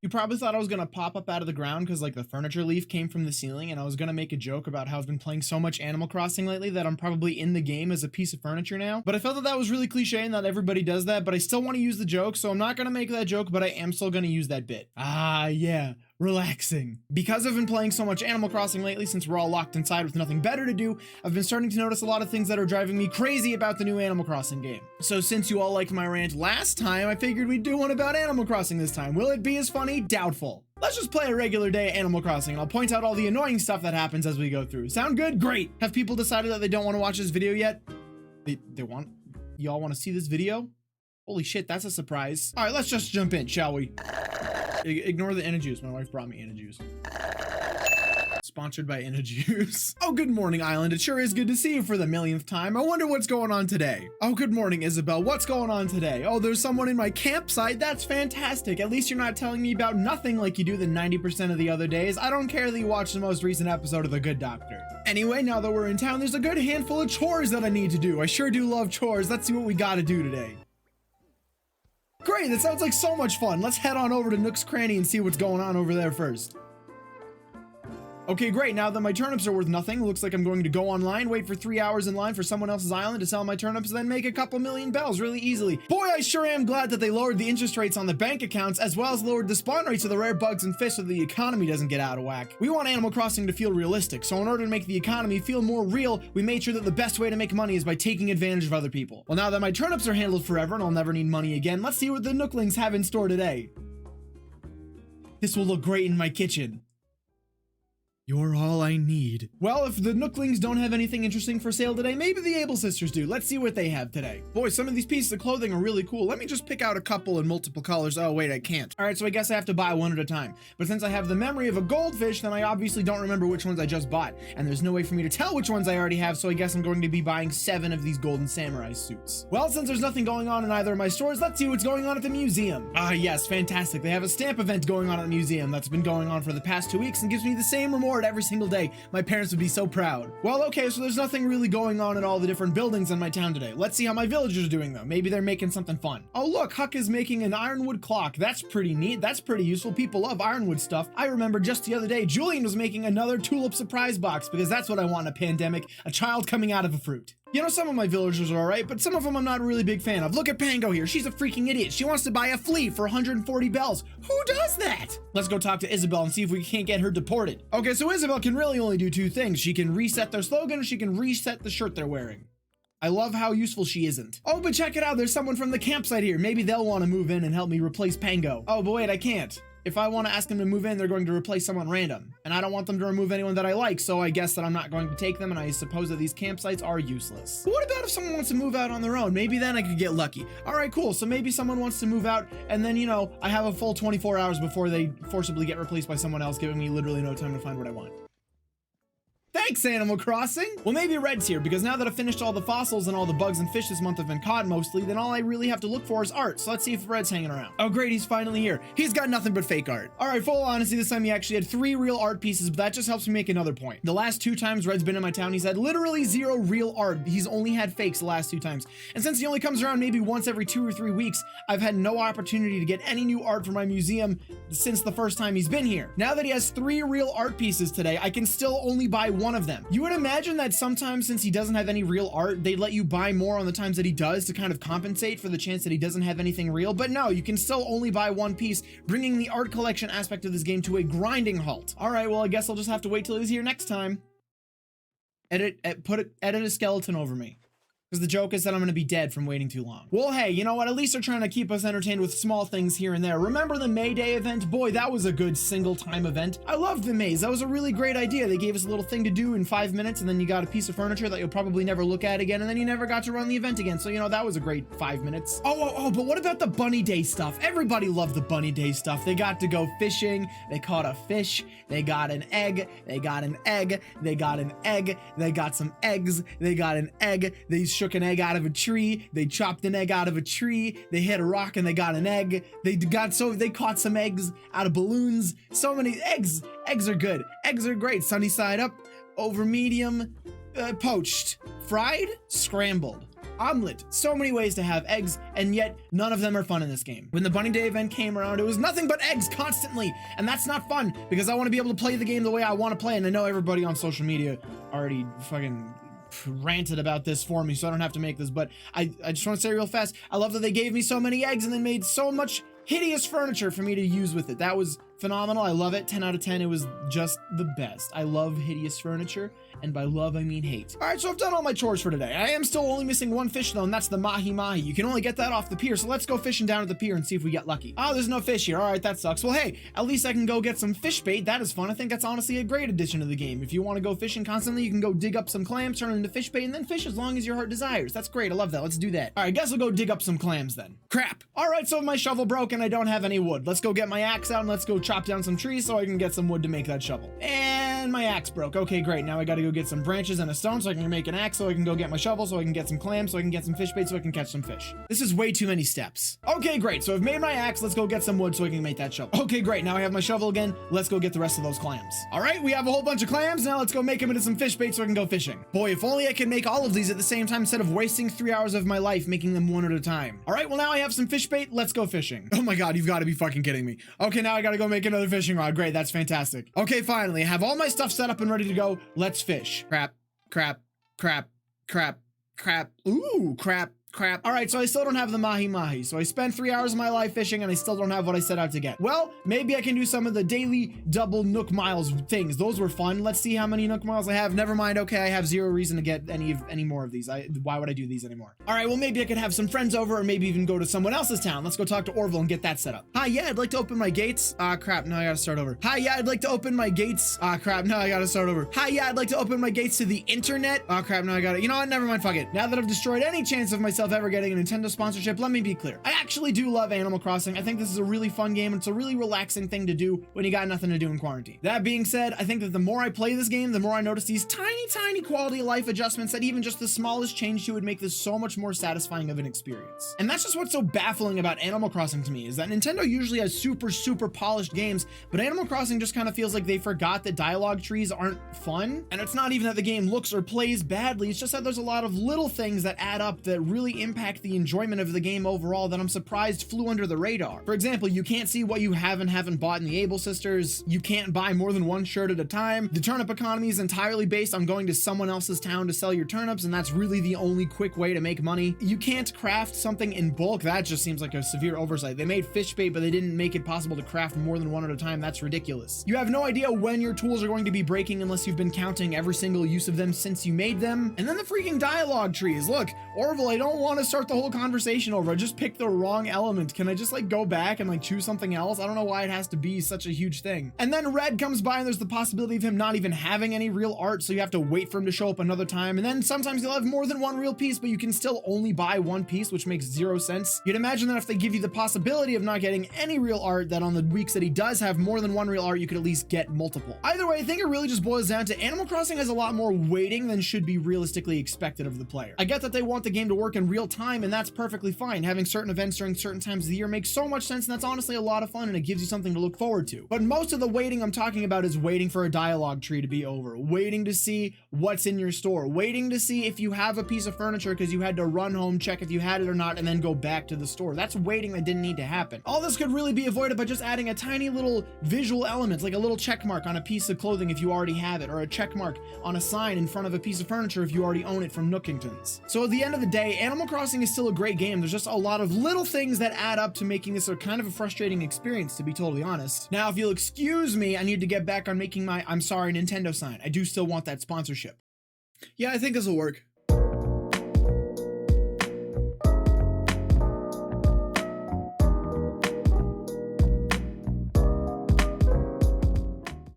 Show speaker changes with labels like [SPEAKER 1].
[SPEAKER 1] You probably thought I was gonna pop up out of the ground because like the furniture leaf came from the ceiling, and I was gonna make a joke about how I've been playing so much Animal Crossing lately that I'm probably in the game as a piece of furniture now. But I felt that that was really cliche and that everybody does that, but I still want to use the joke, so I'm not gonna make that joke, but I am still gonna use that bit. Ah, yeah. Relaxing. Because I've been playing so much Animal Crossing lately, since we're all locked inside with nothing better to do, I've been starting to notice a lot of things that are driving me crazy about the new Animal Crossing game. So since you all liked my rant last time, I figured we'd do one about Animal Crossing this time. Will it be as funny? Doubtful. Let's just play a regular day Animal Crossing, and I'll point out all the annoying stuff that happens as we go through. Sound good? Great! Have people decided that they don't want to watch this video yet? They want? Y'all want to see this video? Holy shit, that's a surprise. Alright, let's just jump in, shall we? Ignore the Enerjuice. My wife brought me Enerjuice. Sponsored by Enerjuice. Oh, good morning, Island. It sure is good to see you for the millionth time. I wonder what's going on today. Oh, good morning, Isabel. What's going on today? Oh, there's someone in my campsite. That's fantastic. At least you're not telling me about nothing like you do the 90% of the other days. I don't care that you watched the most recent episode of The Good Doctor. Anyway, now that we're in town, there's a good handful of chores that I need to do. I sure do love chores. Let's see what we gotta do today. Great, that sounds like so much fun. Let's head on over to Nook's Cranny and see what's going on over there first. Okay, great. Now that my turnips are worth nothing, looks like I'm going to go online, wait for 3 hours in line for someone else's island to sell my turnips, and then make a couple million bells really easily. Boy, I sure am glad that they lowered the interest rates on the bank accounts, as well as lowered the spawn rates of the rare bugs and fish so the economy doesn't get out of whack. We want Animal Crossing to feel realistic, so in order to make the economy feel more real, we made sure that the best way to make money is by taking advantage of other people. Well, now that my turnips are handled forever and I'll never need money again, let's see what the Nooklings have in store today. This will look great in my kitchen. You're all I need. Well, if the Nooklings don't have anything interesting for sale today, maybe the Able Sisters do. Let's see what they have today. Boy, some of these pieces of clothing are really cool. Let me just pick out a couple in multiple colors. Oh, wait, I can't. All right, so I guess I have to buy one at a time. But since I have the memory of a goldfish, then I obviously don't remember which ones I just bought. And there's no way for me to tell which ones I already have, so I guess I'm going to be buying 7 of these golden samurai suits. Well, since there's nothing going on in either of my stores, let's see what's going on at the museum. Ah, yes, fantastic. They have a stamp event going on at the museum that's been going on for the past 2 weeks and gives me the same reward every single day. My parents would be so proud. Well, okay, so there's nothing really going on in all the different buildings in my town today. Let's see how my villagers are doing, though. Maybe they're making something fun. Oh, look, Huck is making an ironwood clock. That's pretty neat. That's pretty useful. People love ironwood stuff. I remember just the other day, Julian was making another tulip surprise box because that's what I want in a pandemic, a child coming out of a fruit. You know, some of my villagers are alright, but some of them I'm not a really big fan of. Look at Pango here. She's a freaking idiot. She wants to buy a flea for 140 bells. Who does that? Let's go talk to Isabel and see if we can't get her deported. Okay, so Isabel can really only do 2 things. She can reset their slogan, or she can reset the shirt they're wearing. I love how useful she isn't. Oh, but check it out. There's someone from the campsite here. Maybe they'll want to move in and help me replace Pango. Oh, but wait, I can't. If I want to ask them to move in, they're going to replace someone random. And I don't want them to remove anyone that I like, so I guess that I'm not going to take them, and I suppose that these campsites are useless. But what about if someone wants to move out on their own? Maybe then I could get lucky. All right, cool. So maybe someone wants to move out, and then, you know, I have a full 24 hours before they forcibly get replaced by someone else, giving me literally no time to find what I want. Thanks, Animal Crossing! Well, maybe Red's here, because now that I've finished all the fossils and all the bugs and fish this month have been caught mostly, then all I really have to look for is art. So let's see if Red's hanging around. Oh great, he's finally here. He's got nothing but fake art. Alright, full honesty, this time he actually had 3 real art pieces, but that just helps me make another point. The last 2 times Red's been in my town, he's had literally 0 real art. He's only had fakes the last 2 times. And since he only comes around maybe once every 2 or 3 weeks, I've had no opportunity to get any new art for my museum since the first time he's been here. Now that he has 3 real art pieces today, I can still only buy 1 of them. You would imagine that sometimes, since he doesn't have any real art, they'd let you buy more on the times that he does to kind of compensate for the chance that he doesn't have anything real, but no, you can still only buy 1 piece, bringing the art collection aspect of this game to a grinding halt. Alright, well I guess I'll just have to wait till he's here next time. Edit a skeleton over me. Because the joke is that I'm going to be dead from waiting too long. Well, hey, you know what? At least they're trying to keep us entertained with small things here and there. Remember the May Day event? Boy, that was a good single-time event. I loved the maze. That was a really great idea. They gave us a little thing to do in 5 minutes, and then you got a piece of furniture that you'll probably never look at again, and then you never got to run the event again. So, you know, that was a great 5 minutes. Oh, but what about the Bunny Day stuff? Everybody loved the Bunny Day stuff. They got to go fishing. They caught a fish. They got an egg. They got an egg. They got an egg. They got some eggs. They got an egg. They shook an egg out of a tree. They chopped an egg out of a tree. They hit a rock and they got an egg. They caught some eggs out of balloons. So many eggs. Eggs are good. Eggs are great. Sunny side up, over medium, poached, fried, scrambled. omelet. So many ways to have eggs, and yet none of them are fun in this game. When the Bunny Day event came around, it was nothing but eggs constantly, and that's not fun because I want to be able to play the game the way I want to play, and I know everybody on social media already fucking ranted about this for me, so I don't have to make this, but I just want to say real fast, I love that they gave me so many eggs and then made so much hideous furniture for me to use with it. That was phenomenal. I love it. 10 out of 10. It was just the best. I love hideous furniture, and by love I mean hate. All right, so I've done all my chores for today. I am still only missing one fish though, and that's the mahi-mahi. You can only get that off the pier, so let's go fishing down at the pier and see if we get lucky. Oh, there's no fish here. All right, that sucks. Well, hey, at least I can go get some fish bait. That is fun. I think that's honestly a great addition to the game. If you want to go fishing constantly, you can go dig up some clams, turn it into fish bait, and then fish as long as your heart desires. That's great. I love that. Let's do that. All right, I guess I'll go dig up some clams then. Crap. All right, so my shovel broke and I don't have any wood. Let's go get my axe out and let's go chop down some trees so I can get some wood to make that shovel. And my axe broke. Okay, great. Now I gotta go get some branches and a stone so I can make an axe, so I can go get my shovel, so I can get some clams, so I can get some fish bait, so I can catch some fish. This is way too many steps. Okay, great. So I've made my axe. Let's go get some wood so I can make that shovel. Okay, great. Now I have my shovel again. Let's go get the rest of those clams. All right, we have a whole bunch of clams. Now let's go make them into some fish bait so I can go fishing. Boy, if only I could make all of these at the same time instead of wasting 3 hours of my life making them one at a time. All right, well now I have some fish bait. Let's go fishing. Oh my God, you've got to be fucking kidding me. Okay, now I gotta go make another fishing rod. Great, that's fantastic. Okay, finally, I have all my stuff set up and ready to go. Let's fish. Crap, crap, crap, crap, crap. Ooh, crap. Crap. All right, so I still don't have the mahi-mahi. So I spent 3 hours of my life fishing and I still don't have what I set out to get. Well, maybe I can do some of the daily double Nook Miles things. Those were fun. Let's see how many Nook Miles I have. Never mind. Okay, I have zero reason to get any more of these. Why would I do these anymore? All right, well, maybe I could have some friends over or maybe even go to someone else's town. Let's go talk to Orville and get that set up. Hi, yeah, I'd like to open my gates. Ah, crap. No, I gotta start over. Hi, yeah, I'd like to open my gates. Ah, crap. No, I gotta start over. Hi, yeah, I'd like to open my gates to the internet. Oh, crap. No, I gotta. You know what? Never mind. Fuck it. Now that I've destroyed any chance of myself ever getting a Nintendo sponsorship, let me be clear. I actually do love Animal Crossing. I think this is a really fun game. It's a really relaxing thing to do when you got nothing to do in quarantine. That being said, I think that the more I play this game, the more I notice these tiny quality of life adjustments that even just the smallest change to would make this so much more satisfying of an experience. And that's just what's so baffling about Animal Crossing to me, is that Nintendo usually has super polished games, but Animal Crossing just kind of feels like they forgot that dialogue trees aren't fun. And it's not even that the game looks or plays badly, it's just that there's a lot of little things that add up that really impact the enjoyment of the game overall that I'm surprised flew under the radar. For example, you can't see what you have and haven't bought in the Able Sisters. You can't buy more than one shirt at a time. The turnip economy is entirely based on going to someone else's town to sell your turnips, and that's really the only quick way to make money. You can't craft something in bulk. That just seems like a severe oversight. They made fish bait, but they didn't make it possible to craft more than one at a time. That's ridiculous. You have no idea when your tools are going to be breaking unless you've been counting every single use of them since you made them. And then the freaking dialogue trees. Look, Orville, I don't want to start the whole conversation over. I just picked the wrong element. Can I just like go back and like choose something else? I don't know why it has to be such a huge thing. And then Red comes by and there's the possibility of him not even having any real art, so you have to wait for him to show up another time. And then sometimes you'll have more than one real piece, but you can still only buy one piece, which makes zero sense. You'd imagine that if they give you the possibility of not getting any real art, that on the weeks that he does have more than one real art, you could at least get multiple. Either way, I think it really just boils down to Animal Crossing has a lot more waiting than should be realistically expected of the player. I get that they want the game to work in real time, and that's perfectly fine. Having certain events during certain times of the year makes so much sense, and that's honestly a lot of fun, and it gives you something to look forward to. But most of the waiting I'm talking about is waiting for a dialogue tree to be over, waiting to see what's in your store, waiting to see if you have a piece of furniture because you had to run home, check if you had it or not, and then go back to the store. That's waiting that didn't need to happen. All this could really be avoided by just adding a tiny little visual element, like a little check mark on a piece of clothing if you already have it, or a check mark on a sign in front of a piece of furniture if you already own it from Nookingtons. So at the end of the day, Animal Crossing is still a great game. There's just a lot of little things that add up to making this a kind of a frustrating experience, to be totally honest. Now, if you'll excuse me, I need to get back on making my I'm sorry Nintendo sign. I do still want that sponsorship. Yeah, I think this will work.